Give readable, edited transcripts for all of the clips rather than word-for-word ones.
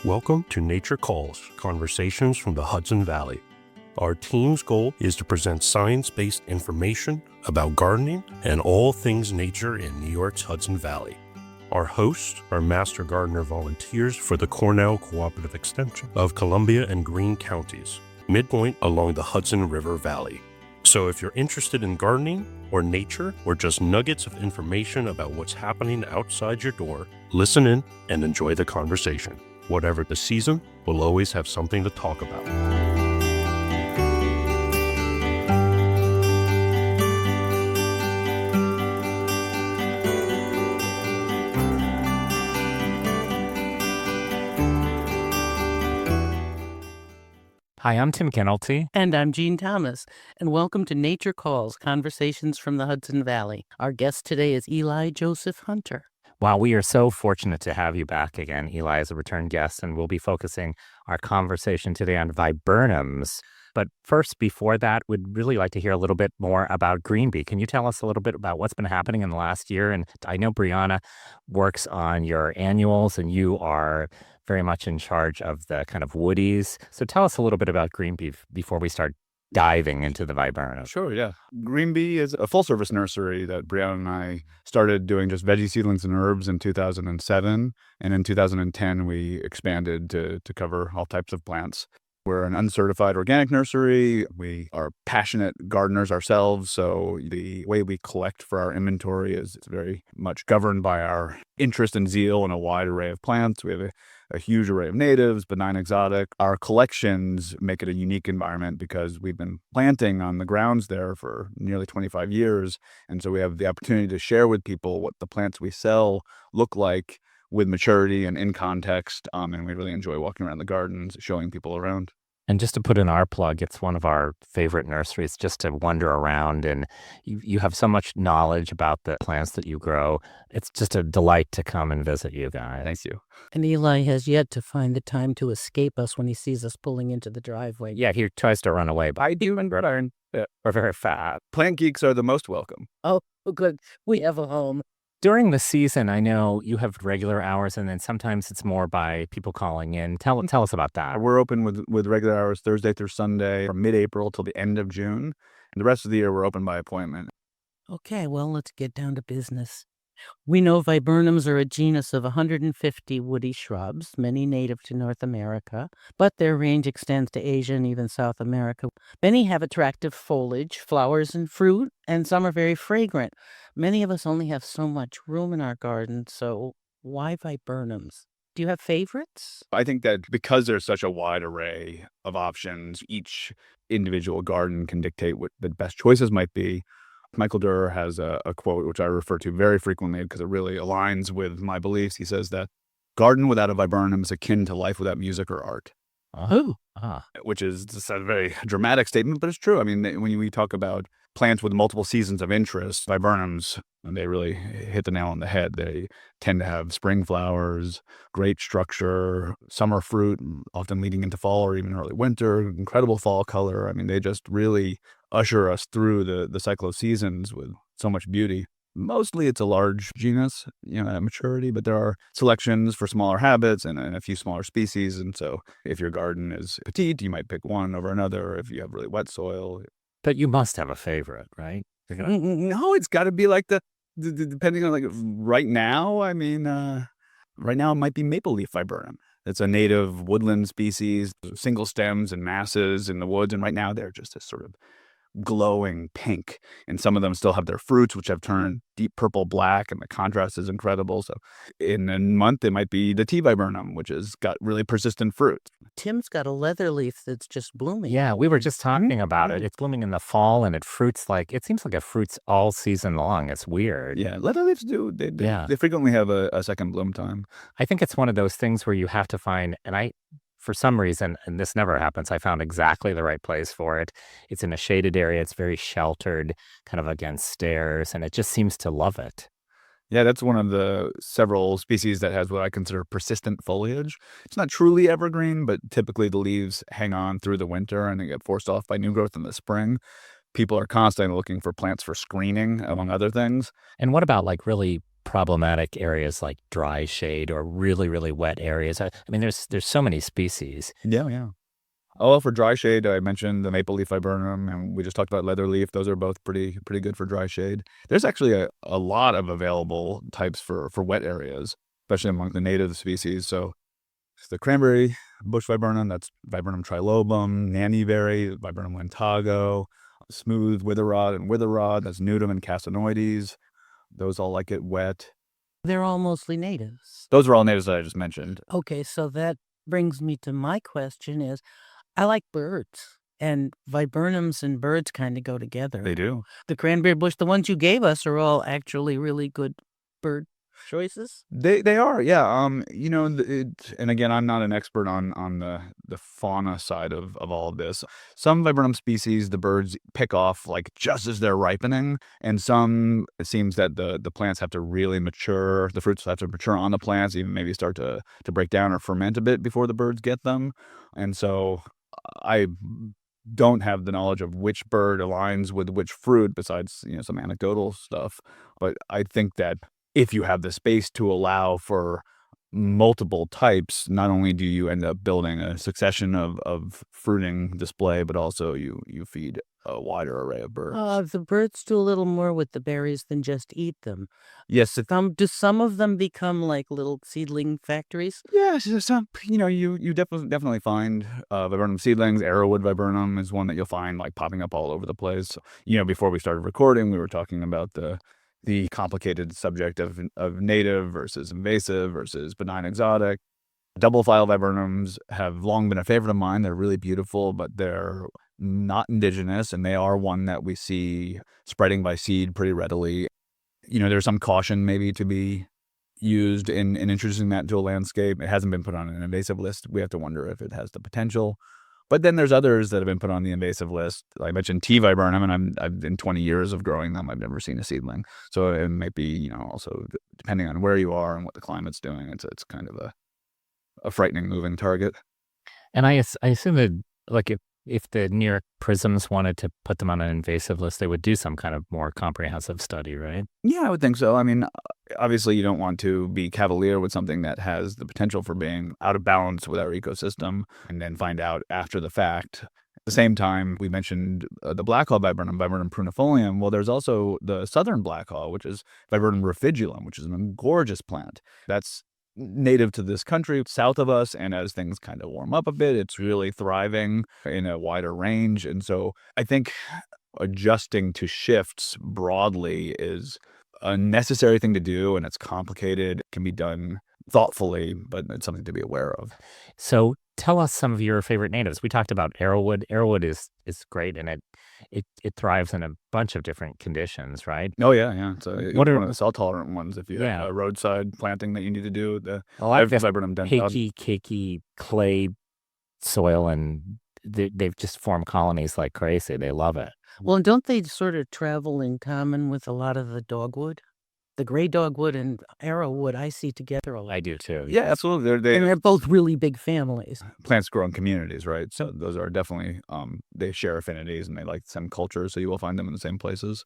Welcome to Nature Calls, Conversations from the Hudson Valley. Our team's goal is to present science-based information about gardening and all things nature in New York's Hudson Valley. Our hosts are Master Gardener volunteers for the Cornell Cooperative Extension of Columbia and Greene counties, midpoint along the Hudson River Valley. So if you're interested in gardening or nature or just nuggets of information about what's happening outside your door, listen in and enjoy the conversation. Whatever the season, we'll always have something to talk about. Hi, I'm Tim Kennelty. And I'm Jean Thomas, and welcome to Nature Calls, Conversations from the Hudson Valley. Our guest today is Eli Joseph-Hunter. Wow, we are so fortunate to have you back again, Eli, as a return guest, and we'll be focusing our conversation today on viburnums. But first, before that, we'd really like to hear a little bit more about Greene Bee. Can you tell us a little bit about what's been happening in the last year? And I know Brianna works on your annuals, and you are very much in charge of the kind of woodies. So tell us a little bit about Greene Bee before we start diving into the viburnums. Sure, yeah. Greene Bee is a full-service nursery that Brianna and I started doing just veggie seedlings and herbs in 2007. And in 2010, we expanded to cover all types of plants. We're an uncertified organic nursery. We are passionate gardeners ourselves, so the way we collect for our inventory is very much governed by our interest and zeal in a wide array of plants. We have a huge array of natives, benign, exotic. Our collections make it a unique environment because we've been planting on the grounds there for nearly 25 years, and so we have the opportunity to share with people what the plants we sell look like with maturity and in context, and we really enjoy walking around the gardens, showing people around. And just to put in our plug, it's one of our favorite nurseries just to wander around, and you have so much knowledge about the plants that you grow. It's just a delight to come and visit you guys. Thank you. And Eli has yet to find the time to escape us when he sees us pulling into the driveway. Yeah, he tries to run away, but I do and gridiron. we're very fat. Plant geeks are the most welcome. Oh, good. We have a home. During the season, I know you have regular hours, and then sometimes it's more by people calling in. Tell us about that. We're open with regular hours Thursday through Sunday from mid-April till the end of June. And the rest of the year, we're open by appointment. Okay, well, let's get down to business. We know viburnums are a genus of 150 woody shrubs, many native to North America, but their range extends to Asia and even South America. Many have attractive foliage, flowers, and fruit, and some are very fragrant. Many of us only have so much room in our garden, so why viburnums? Do you have favorites? I think that because there's such a wide array of options, each individual garden can dictate what the best choices might be. Michael Durer has a quote which I refer to very frequently because it really aligns with my beliefs. He says that garden without a viburnum is akin to life without music or art. Which is just a very dramatic statement, but it's true. I mean, when we talk about plants with multiple seasons of interest, viburnums, they really hit the nail on the head. They tend to have spring flowers, great structure, summer fruit, often leading into fall or even early winter, incredible fall color. I mean, they just really usher us through the cycle of seasons with so much beauty. Mostly it's a large genus, at maturity, but there are selections for smaller habits and a few smaller species. And so if your garden is petite, you might pick one over another if you have really wet soil. But you must have a favorite, right? No, it's got to be like depending on right now, right now it might be maple leaf viburnum. It's a native woodland species, single stems and masses in the woods. And right now they're just this sort of glowing pink, and some of them still have their fruits which have turned deep purple black, and the contrast is incredible. So in a month it might be the tea viburnum, which has got really persistent fruit. Tim's got a leather leaf that's just blooming. Yeah, we were just talking about it. It's blooming in the fall, and it seems like it fruits all season long. It's weird. Yeah, leather leaves do. They frequently have a second bloom time. I think it's one of those things where you have to find, and for some reason, and this never happens, I found exactly the right place for it. It's in a shaded area. It's very sheltered, kind of against stairs, and it just seems to love it. Yeah, that's one of the several species that has what I consider persistent foliage. It's not truly evergreen, but typically the leaves hang on through the winter and they get forced off by new growth in the spring. People are constantly looking for plants for screening, among other things. And what about really problematic areas like dry shade or really, really wet areas? I mean, there's so many species. Yeah. Oh, well, for dry shade, I mentioned the maple leaf viburnum, and we just talked about leatherleaf. Those are both pretty good for dry shade. There's actually a lot of available types for wet areas, especially among the native species. So the cranberry bush viburnum, that's Viburnum trilobum, nannyberry, Viburnum lentago, smooth witherrod and witherrod, that's nudum and casanoides. Those all like it wet. They're all mostly natives. Those are all natives that I just mentioned. Okay, so that brings me to my question is, I like birds, and viburnums and birds kind of go together. They do. The cranberry bush, the ones you gave us, are all actually really good bird choices. They are, yeah. And again, I'm not an expert on the fauna side of all of this. Some viburnum species, the birds pick off like just as they're ripening, and some, it seems that the plants have to really mature. The fruits have to mature on the plants, even maybe start to break down or ferment a bit before the birds get them. And so I don't have the knowledge of which bird aligns with which fruit, besides some anecdotal stuff. But I think that if you have the space to allow for multiple types, not only do you end up building a succession of fruiting display, but also you feed a wider array of birds. The birds do a little more with the berries than just eat them. Yes, Do some of them become like little seedling factories? yeah. So some, you definitely find viburnum seedlings. Arrowwood viburnum is one that you'll find like popping up all over the place. Before we started recording, we were talking about the complicated subject of native versus invasive versus benign exotic. Double file viburnums have long been a favorite of mine. They're really beautiful, but they're not indigenous, and they are one that we see spreading by seed pretty readily. There's some caution maybe to be used in introducing that into a landscape. It hasn't been put on an invasive list. We have to wonder if it has the potential. But then there's others that have been put on the invasive list. I mentioned tea viburnum, and I've in 20 years of growing them, I've never seen a seedling. So it might be, also depending on where you are and what the climate's doing, it's kind of a frightening moving target. And I assume that, like, if the New York Prisms wanted to put them on an invasive list, they would do some kind of more comprehensive study, right? Yeah, I would think so. I mean, obviously you don't want to be cavalier with something that has the potential for being out of balance with our ecosystem and then find out after the fact. At the same time, we mentioned the blackhaw viburnum, Viburnum prunifolium. Well, there's also the southern blackhaw, which is Viburnum rufigulum, which is a gorgeous plant. That's native to this country south of us, and as things kind of warm up a bit, it's really thriving in a wider range. And so I think adjusting to shifts broadly is a necessary thing to do, and it's complicated. It can be done thoughtfully, but it's something to be aware of. So tell us some of your favorite natives. We talked about arrowwood. Arrowwood is great, and it thrives in a bunch of different conditions, right? Oh yeah. So What are one of the salt tolerant ones? If you have a roadside planting that you need to do, I like this Viburnum dentata. cakey clay soil, and they've just formed colonies like crazy. They love it. Well, and don't they sort of travel in common with a lot of the dogwood? The gray dogwood and arrowwood I see together a lot. I do too. Yeah, absolutely. And they're both really big families. Plants grow in communities, right? So those are definitely, they share affinities and they like some cultures, so you will find them in the same places.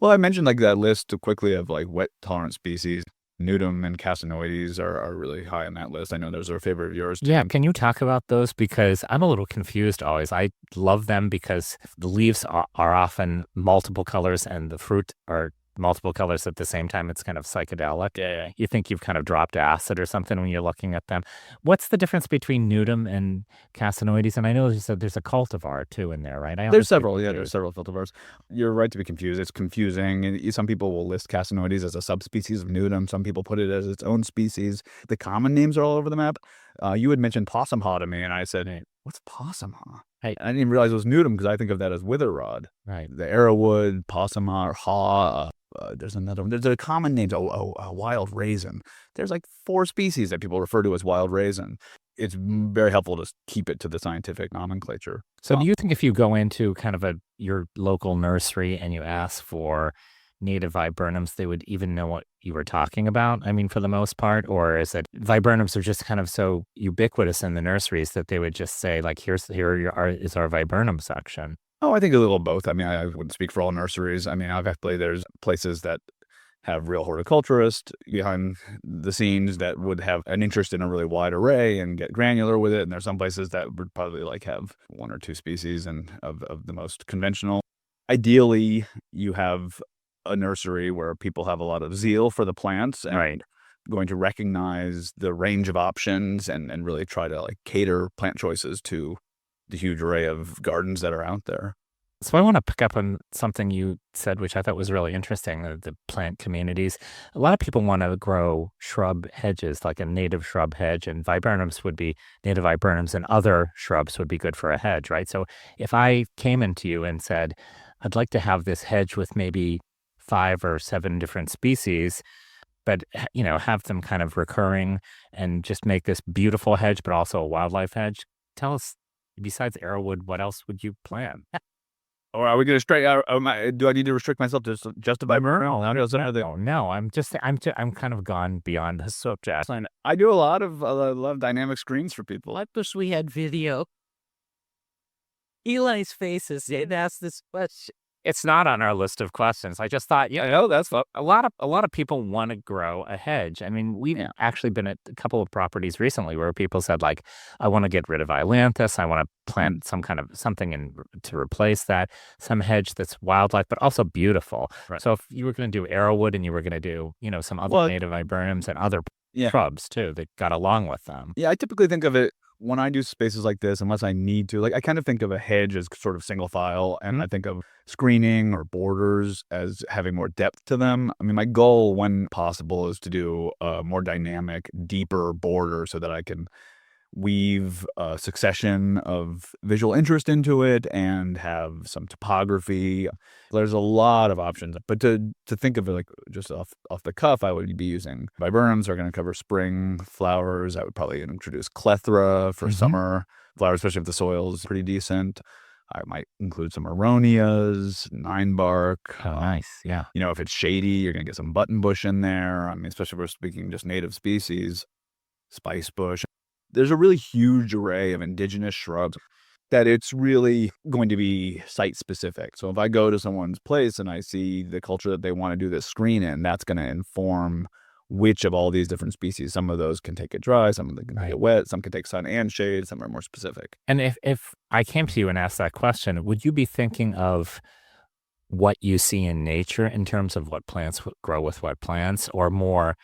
Well, I mentioned like that list quickly of like wet tolerant species. Nudum and casanoides are really high on that list. I know those are a favorite of yours too. Yeah, can you talk about those? Because I'm a little confused always. I love them because the leaves are often multiple colors and the fruit are multiple colors at the same time. It's kind of psychedelic. Yeah. You think you've kind of dropped acid or something when you're looking at them. What's the difference between nudum and casanoides? And I know there's a cultivar too in there, right? There's several. Yeah, there's several cultivars. You're right to be confused. It's confusing. And some people will list casanoides as a subspecies of nudum. Some people put it as its own species. The common names are all over the map. You had mentioned possum haw to me, and I said, hey, what's possum haw? Hey. I didn't even realize it was nudum because I think of that as witherrod. Right. The arrowwood, possum haw, there's another one. There's a common name, wild raisin. There's like 4 species that people refer to as wild raisin. It's very helpful to keep it to the scientific nomenclature. So do you think if you go into kind of your local nursery and you ask for native viburnums, they would even know what you were talking about? I mean, for the most part, or is it viburnums are just kind of so ubiquitous in the nurseries that they would just say like, here is our viburnum section? Oh, I think a little of both. I mean, I wouldn't speak for all nurseries. I mean, obviously there's places that have real horticulturists behind the scenes that would have an interest in a really wide array and get granular with it. And there's some places that would probably like have 1 or 2 species and of the most conventional. Ideally, you have a nursery where people have a lot of zeal for the plants and going to recognize the range of options and really try to like cater plant choices to the huge array of gardens that are out there. So I want to pick up on something you said, which I thought was really interesting, the plant communities. A lot of people want to grow shrub hedges, like a native shrub hedge, and viburnums would be native viburnums, and other shrubs would be good for a hedge, right? So if I came into you and said, I'd like to have this hedge with maybe 5 or 7 different species, but, have them kind of recurring and just make this beautiful hedge, but also a wildlife hedge. Tell us, besides arrowwood, what else would you plant? Or are we going to do I need to restrict myself to just a viburnum? Oh, no, I'm kind of gone beyond the subject. I do a lot of dynamic screens for people. I wish we had video. Eli's face is asked this question. It's not on our list of questions. I just thought, I know that's a lot of people want to grow a hedge. I mean, we've actually been at a couple of properties recently where people said, like, I want to get rid of ailanthus. I want to plant some kind of something to replace that, some hedge that's wildlife, but also beautiful. Right. So if you were going to do arrowwood and you were going to do, some other native viburnums and other shrubs too that got along with them. Yeah, I typically think of it when I do spaces like this, unless I need to, like I kind of think of a hedge as sort of single file, and I think of screening or borders as having more depth to them. I mean, my goal, when possible, is to do a more dynamic, deeper border so that I can weave a succession of visual interest into it and have some topography. There's a lot of options, but to think of it like just off the cuff, I would be using viburnums are going to cover spring flowers. I would probably introduce clethra for summer flowers, especially if the soil is pretty decent. I might include some aronias, 9-bark. Oh, nice. Yeah. If it's shady, you're going to get some buttonbush in there. I mean, especially if we're speaking just native species, spice bush. There's a really huge array of indigenous shrubs that it's really going to be site specific. So if I go to someone's place and I see the culture that they want to do this screen in, that's going to inform which of all these different species. Some of those can take it dry, some of them can take it wet, some can take sun and shade, some are more specific. And if I came to you and asked that question, would you be thinking of what you see in nature in terms of what plants grow with what plants, or more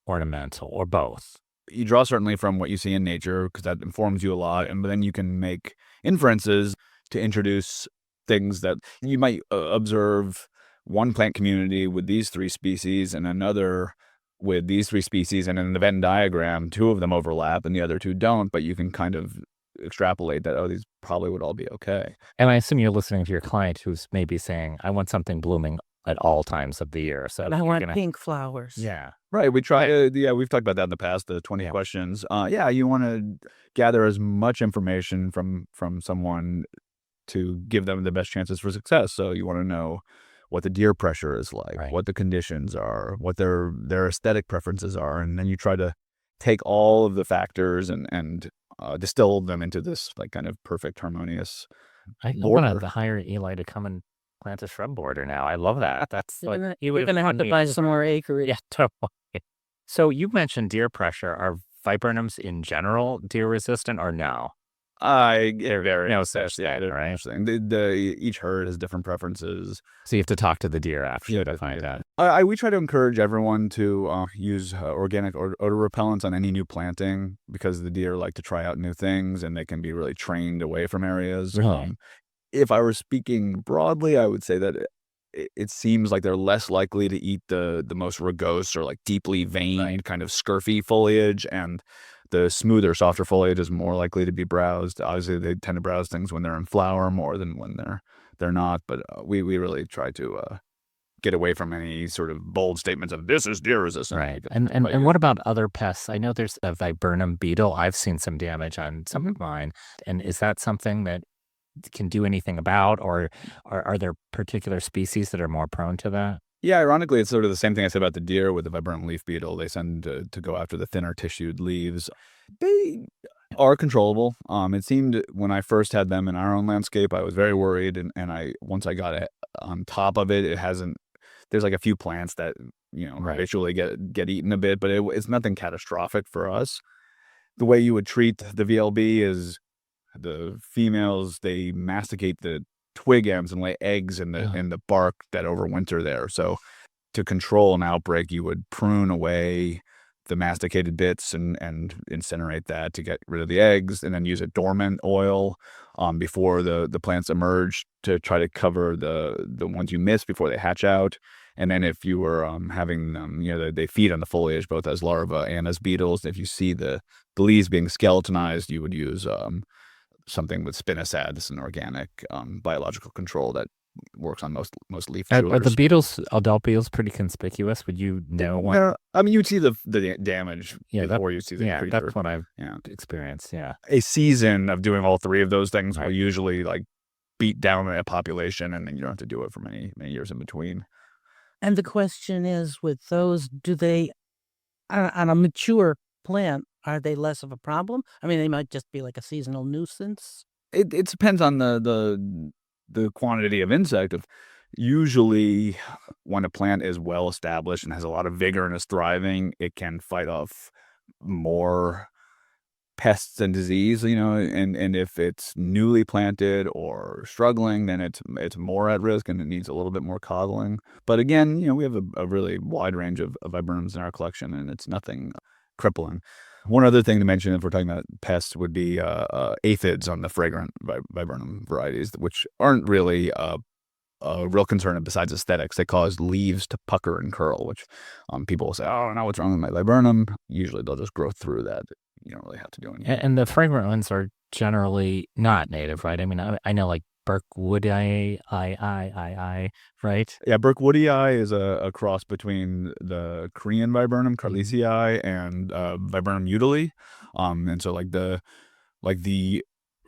ornamental, or both? You draw certainly from what you see in nature because that informs you a lot, but then you can make inferences to introduce things that you might observe one plant community with these 3 species and another with these 3 species, and in the Venn diagram 2 of them overlap and the other 2 don't, but you can kind of extrapolate that, these probably would all be okay. And I assume you're listening to your client who's maybe saying, I want something blooming at all times of the year. So I want pink flowers. Yeah. Right. We try to, we've talked about that in the past, the 20 questions. You want to gather as much information from someone to give them the best chances for success. So you want to know what the deer pressure is like, what the conditions are, what their aesthetic preferences are. And then you try to take all of the factors and distill them into this like kind of perfect, harmonious I want to hire Eli to come and plant a shrub border now. I love that. That's we're going to have to buy some more acreage. Yeah, totally. So you mentioned deer pressure. Are viburnums in general deer resistant or no? They're very right. Each herd has different preferences. So you have to talk to the deer after to find that. We try to encourage everyone to use organic odor repellents on any new planting because the deer like to try out new things and they can be really trained away from areas. Really? If I were speaking broadly, I would say that it seems like they're less likely to eat the most rugose or like deeply veined kind of scurfy foliage, and the smoother, softer foliage is more likely to be browsed. Obviously, they tend to browse things when they're in flower more than when they're not. But we really try to get away from any sort of bold statements of this is deer resistant. Right. And what about other pests? I know there's a viburnum beetle. I've seen some damage on some of mine. And is that something that can do anything about, or are there particular species that are more prone to that? Yeah, ironically, it's sort of the same thing I said about the deer with the viburnum leaf beetle. They tend to go after the thinner tissued leaves. They are controllable. It seemed when I first had them in our own landscape, I was very worried, and once I got it on top of it, it hasn't. There's like a few plants that habitually get eaten a bit, but it's nothing catastrophic for us. The way you would treat the VLB is the females, they masticate the twig ends and lay eggs in the bark that overwinter there. So to control an outbreak, you would prune away the masticated bits and incinerate that to get rid of the eggs, and then use a dormant oil before the plants emerge to try to cover the ones you miss before they hatch out. And then if you were having them, they feed on the foliage both as larvae and as beetles. If you see the leaves being skeletonized, you would use something with spinosad. This is an organic biological control that works on most leaf chewers. Are the beetles, adult beetles, pretty conspicuous? Would you know what? Yeah, I mean, you'd see the damage before you see the creature. That's what I've experienced. Yeah, a season of doing all three of those things will usually beat down a population, and then you don't have to do it for many years in between. And the question is, with those, do they, on a mature plant, are they less of a problem? I mean, they might just be like a seasonal nuisance. It depends on the quantity of insect. Usually when a plant is well established and has a lot of vigor and is thriving, it can fight off more pests and disease, and if it's newly planted or struggling, then it's more at risk and it needs a little bit more coddling. But again, we have a really wide range of viburnums in our collection, and it's nothing crippling. One other thing to mention, if we're talking about pests, would be aphids on the fragrant viburnum varieties, which aren't really a real concern besides aesthetics. They cause leaves to pucker and curl, which people will say, "Oh, now what's wrong with my viburnum?" Usually they'll just grow through that. You don't really have to do anything. And the fragrant ones are generally not native, right? I mean, I know like Burkwoodii, right? Yeah, Burkwoodii is a cross between the Korean viburnum, Carlesii, and Viburnum utile. And so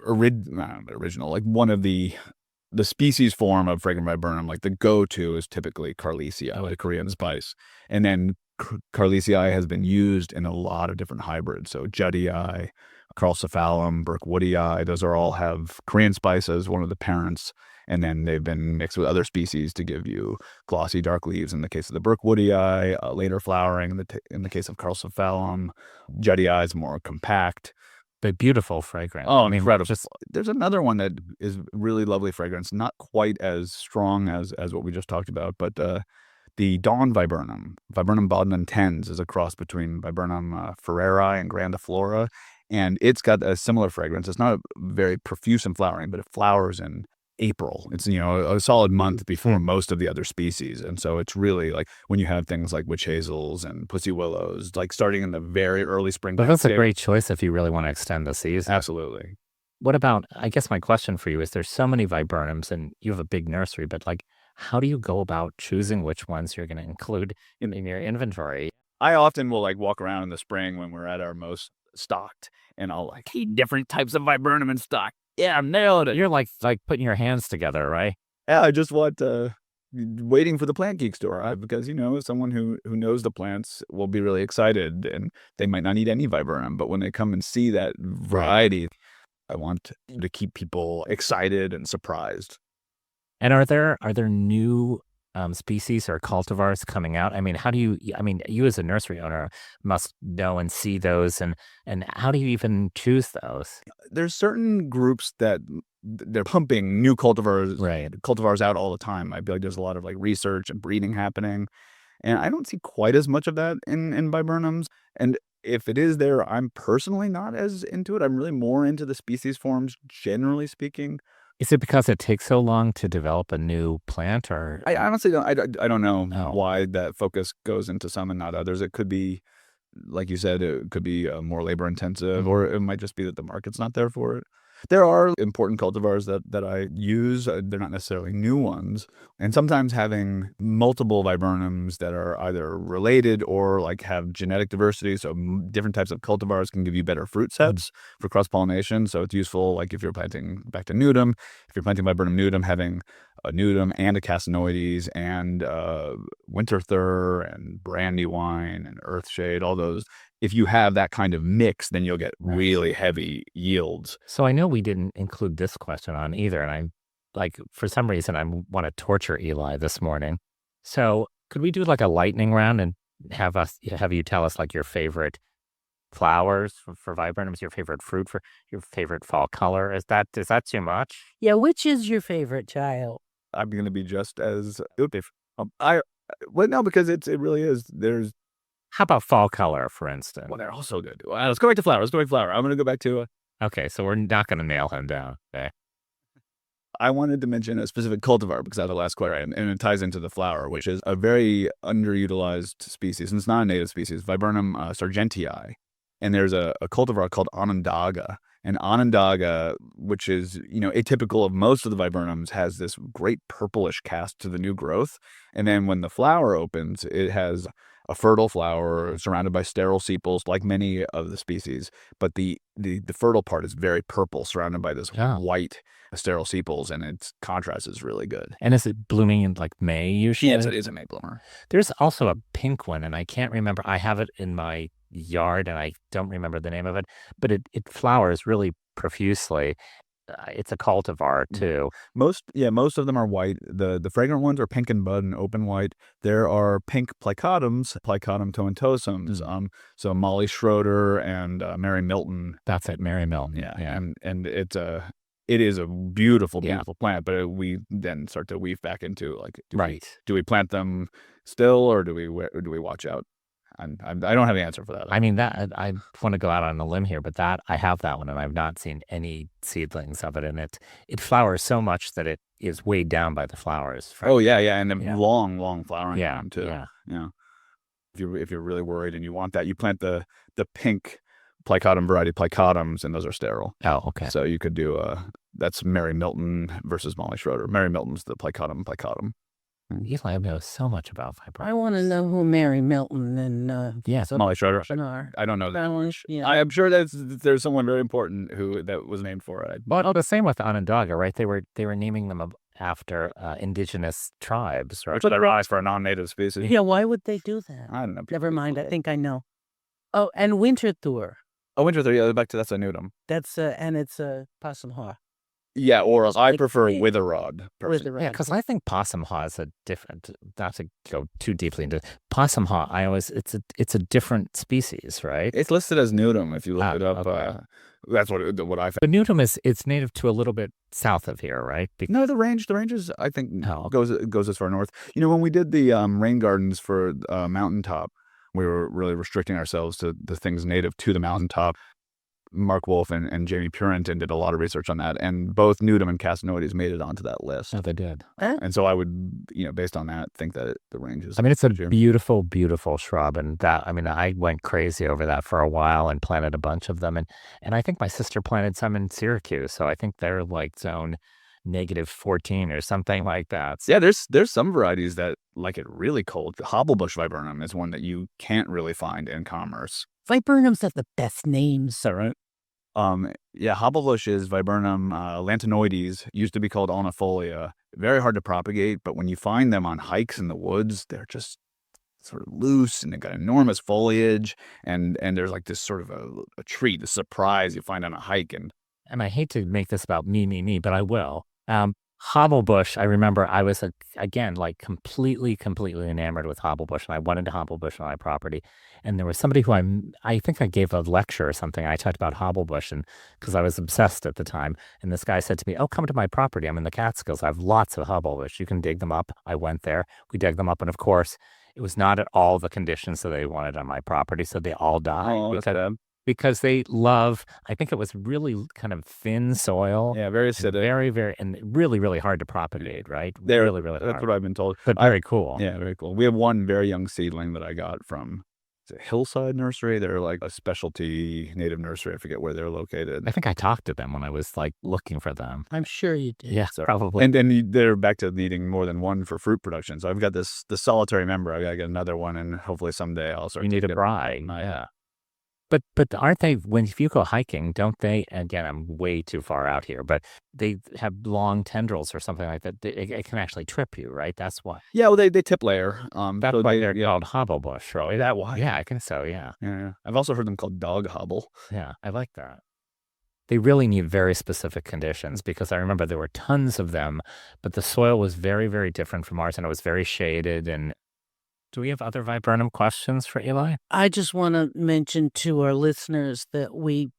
original, one of the species form of fragrant viburnum, the go-to is typically Carlesii, the Korean spice. And then Carlesii has been used in a lot of different hybrids. So Juddii, Carlcephalum, Burkwoodii, those all have Korean spice as one of the parents, and then they've been mixed with other species to give you glossy dark leaves in the case of the Burkwoodii, later flowering in the case of Carlcephalum. Juddii is more compact. But beautiful fragrance. Oh, incredible. There's another one that is really lovely fragrance, not quite as strong as what we just talked about, but the Dawn viburnum, Viburnum bodnantens, is a cross between Viburnum ferreri and grandiflora, and it's got a similar fragrance. It's not very profuse in flowering, but it flowers in April. It's a solid month before most of the other species, and so it's really when you have things like witch hazels and pussy willows, starting in the very early spring. But that's a great choice if you really want to extend the season. Absolutely. What about, I guess my question for you is, there's so many viburnums and you have a big nursery, but how do you go about choosing which ones you're going to include in your inventory? I often will walk around in the spring when we're at our most stocked, and I'll different types of viburnum in stock. Yeah, nailed it. You're like putting your hands together, right? Yeah, I just want waiting for the Plant Geek store because someone who knows the plants will be really excited, and they might not need any viburnum, but when they come and see that variety, I want to keep people excited and surprised. And are there new species or cultivars coming out? I mean, you as a nursery owner must know and see those, and how do you even choose those? There's certain groups that they're pumping new cultivars out all the time. I feel like there's a lot of research and breeding happening, and I don't see quite as much of that in viburnums. And if it is there, I'm personally not as into it. I'm really more into the species forms, generally speaking. Is it because it takes so long to develop a new plant, or? I honestly don't. I don't know why that focus goes into some and not others. It could be, like you said, it could be more labor intensive, or it might just be that the market's not there for it. There are important cultivars that I use. They're not necessarily new ones. And sometimes having multiple viburnums that are either related or have genetic diversity, so different types of cultivars can give you better fruit sets for cross-pollination. So it's useful, if you're planting, back to nudum, if you're planting Viburnum nudum, having a nudum and a casinoides and winter thur and brandywine and earthshade, all those. If you have that kind of mix, then you'll get really heavy yields. So I know we didn't include this question on either, and for some reason I want to torture Eli this morning. So Could we do like a lightning round and have you tell us like your favorite flowers for viburnums, your favorite fruit, for your favorite fall color? Is that too much? Yeah, which is your favorite, child? I'm going to be just as well, no, because it really is. There's How about fall color, for instance? they're all so good. Let's go back to flower. I'm going to go back to. Okay, so we're not going to nail him down. Okay. I wanted to mention a specific cultivar because I had the last question, and it ties into the flower, which is a very underutilized species, and it's not a native species, Viburnum sargentii. And there's a cultivar called Onondaga. And Onondaga, which is, atypical of most of the viburnums, has this great purplish cast to the new growth. And then when the flower opens, it has a fertile flower surrounded by sterile sepals, like many of the species. But the fertile part is very purple, surrounded by this white sterile sepals, and its contrast is really good. And is it blooming in like May usually? Yes, it is a May bloomer. There's also a pink one, and I can't remember. I have it in my yard, and I don't remember the name of it, but it flowers really profusely. It's a cultivar too. Most of them are white. The fragrant ones are pink and bud and open white. There are pink plicatums, Plicatum tomentosums. So Molly Schroeder and Mary Milton. That's it, Mary Milton. Yeah. And it is a beautiful plant, but we then start to weave back into like, do we plant them still, or do we watch out? And I don't have the answer for that. I mean, that I want to go out on a limb here, but I have that one, and I've not seen any seedlings of it, and it flowers so much that it is weighed down by the flowers. Oh yeah, and then long flowering time too. Yeah. If you're really worried and you want that, you plant the pink Plicatum variety Plicatums, and those are sterile. Oh, okay. So you could do that's Mary Milton versus Molly Schroeder. Mary Milton's the Plicatum. Eli knows so much about viburnums. I want to know who Mary Milton and yes, Molly Schroeder. are. I don't know that. Yeah. I am sure there's someone very important that was named for it. But the same with Onondaga, right? They were naming them after indigenous tribes, right? Which would I realize for a non-native species. Yeah, why would they do that? I don't know. Never mind. I think I know. Oh, and Winter Thur. Oh, Winter Thur. Yeah, back to that's a nudum. That's and it's a possum haw. Yeah, or else I prefer witherrod. Yeah, because I think possum haw is a different. Not to go too deeply into possum haw, it's a different species, right? It's listed as nudum if you look it up. Okay. That's what I found. The nudum it's native to a little bit south of here, right? No, the range is I think goes as far north. When we did the rain gardens for Mountaintop, we were really restricting ourselves to the things native to the mountaintop. Mark Wolf and Jamie Purinton did a lot of research on that, and both nudum and casinoides made it onto that list. Oh, they did. And so I would, based on that, think that the range is. I mean, it's a beautiful, beautiful shrub, and I went crazy over that for a while and planted a bunch of them, and I think my sister planted some in Syracuse, so I think they're like zone -14 or something like that. Yeah, there's some varieties that like it really cold. The hobblebush viburnum is one that you can't really find in commerce. Viburnums have the best names. Right? Hobblebush is Viburnum lantanoides, used to be called alnifolia. Very hard to propagate, but when you find them on hikes in the woods, they're just sort of loose, and they've got enormous foliage, and there's like this sort of a treat, the surprise you find on a hike. And I hate to make this about me, but I will. Hobblebush, I remember I was, again, like completely enamored with hobblebush, and I went into hobblebush on my property, and there was somebody who I think I gave a lecture or something. I talked about hobblebush, and because I was obsessed at the time, and this guy said to me, "Oh, come to my property. I'm in the Catskills. I have lots of hobblebush. You can dig them up." I went there. We dug them up, and of course, it was not at all the conditions that they wanted on my property, so they all died. Because they love, I think it was really kind of thin soil. Yeah, very acidic. Very, very, and really, really hard to propagate, right? Really hard. That's what I've been told. But very cool. Yeah, very cool. We have one very young seedling that I got from Hillside Nursery. They're like a specialty native nursery. I forget where they're located. I think I talked to them when I was like looking for them. I'm sure you did. Yeah, probably. And then they're back to needing more than one for fruit production. So I've got the solitary member. I got to get another one, and hopefully someday I'll start. You need a bride. Yeah. But aren't they, if you go hiking, don't they, again, I'm way too far out here, but they have long tendrils or something like that. It can actually trip you, right? That's why. Yeah, well, they tip layer. That's why they're called hobblebush, right? Is that why? Yeah, I think so, yeah. Yeah. I've also heard them called dog hobble. Yeah, I like that. They really need very specific conditions, because I remember there were tons of them, but the soil was very, very different from ours, and it was very shaded, and Do we have other viburnum questions for Eli? I just want to mention to our listeners that we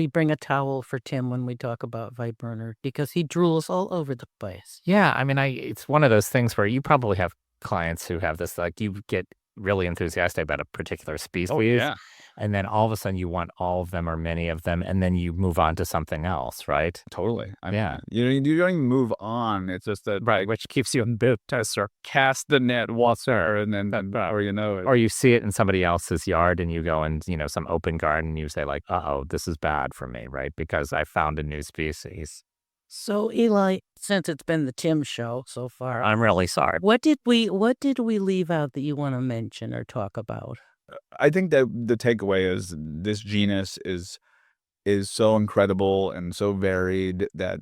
bring a towel for Tim when we talk about viburnum because he drools all over the place. Yeah, I mean, it's one of those things where you probably have clients who have this, like you get really enthusiastic about a particular species. Oh, yeah. And then all of a sudden you want all of them or many of them, and then you move on to something else, right? Totally. Yeah. You don't even move on. It's just that, Right, which keeps you in business, or cast the net once and then, or you know it. or you see it in somebody else's yard and you go in, some open garden and you say like, uh-oh, this is bad for me, right? Because I found a new species. So Eli, since it's been the Tim show so far, I'm really sorry. what did we leave out that you want to mention or talk about? I think that the takeaway is this genus is so incredible and so varied that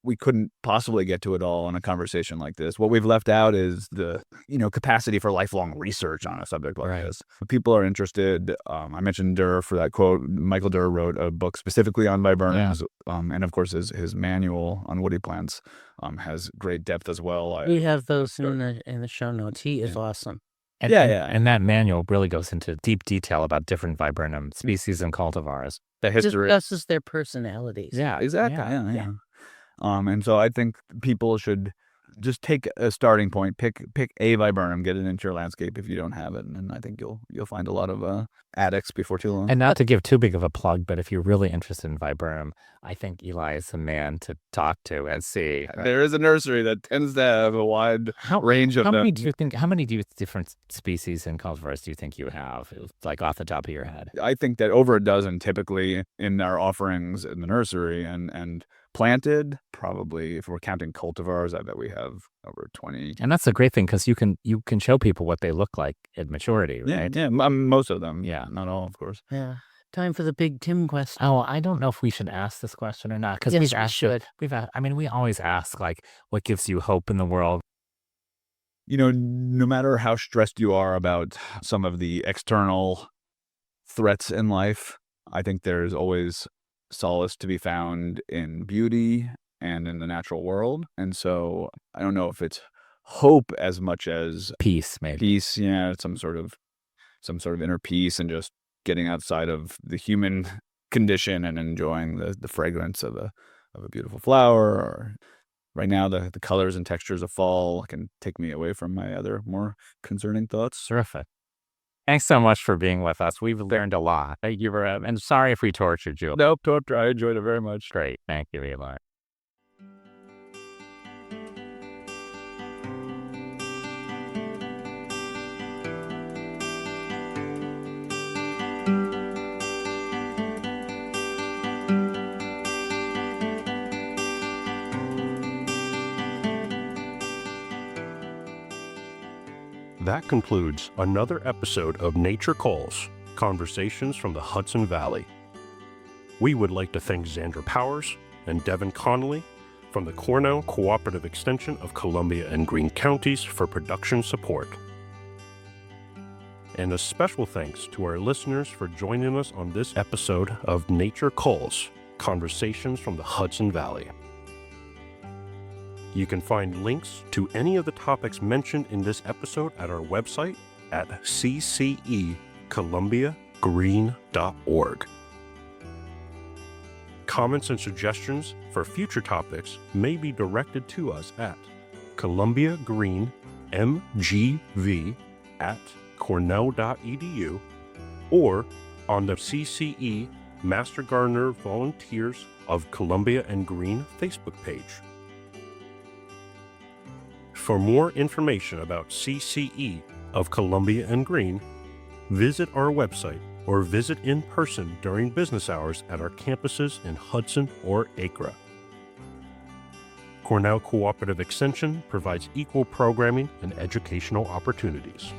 we couldn't possibly get to it all in a conversation like this. What we've left out is the, capacity for lifelong research on a subject like this. If people are interested, I mentioned Durr for that quote. Michael Durr wrote a book specifically on viburnums, and of course his manual on woody plants has great depth as well. We have those in the show notes. He is awesome. And, and that manual really goes into deep detail about different viburnum species and cultivars. The history discusses their personalities. Yeah, exactly. Yeah. And so I think people should just take a starting point, pick a viburnum, get it into your landscape if you don't have it, and I think you'll find a lot of addicts before too long. And not to give too big of a plug, but if you're really interested in viburnum, I think Eli is the man to talk to and see. There is a nursery that tends to have a wide range of them. How many different species and cultivars do you think you have, like off the top of your head? I think that over a dozen typically in our offerings in the nursery, and planted, probably, if we're counting cultivars, I bet we have over 20. And that's the great thing, because you can show people what they look like at maturity, right? Yeah, most of them. Yeah. Not all, of course. Yeah. Time for the big Tim question. Oh, I don't know if we should ask this question or not, because Yes, we've we asked should. We always ask, like, what gives you hope in the world? No matter how stressed you are about some of the external threats in life, I think there's always solace to be found in beauty and in the natural world. And so I don't know if it's hope as much as Peace, maybe. Peace, yeah, some sort of inner peace, and just getting outside of the human condition and enjoying the fragrance of a beautiful flower. Or right now, the colors and textures of fall can take me away from my other more concerning thoughts. Terrific. Thanks so much for being with us. We've learned a lot. Thank you and sorry if we tortured you. Nope, I enjoyed it very much. Great. Thank you, Eli. That concludes another episode of Nature Calls, Conversations from the Hudson Valley. We would like to thank Xander Powers and Devin Connolly from the Cornell Cooperative Extension of Columbia and Greene Counties for production support. And a special thanks to our listeners for joining us on this episode of Nature Calls, Conversations from the Hudson Valley. You can find links to any of the topics mentioned in this episode at our website at ccecolumbiagreen.org. Comments and suggestions for future topics may be directed to us at columbiagreenmgv@cornell.edu or on the CCE Master Gardener Volunteers of Columbia and Greene Facebook page. For more information about CCE of Columbia and Greene, visit our website or visit in person during business hours at our campuses in Hudson or Acre. Cornell Cooperative Extension provides equal programming and educational opportunities.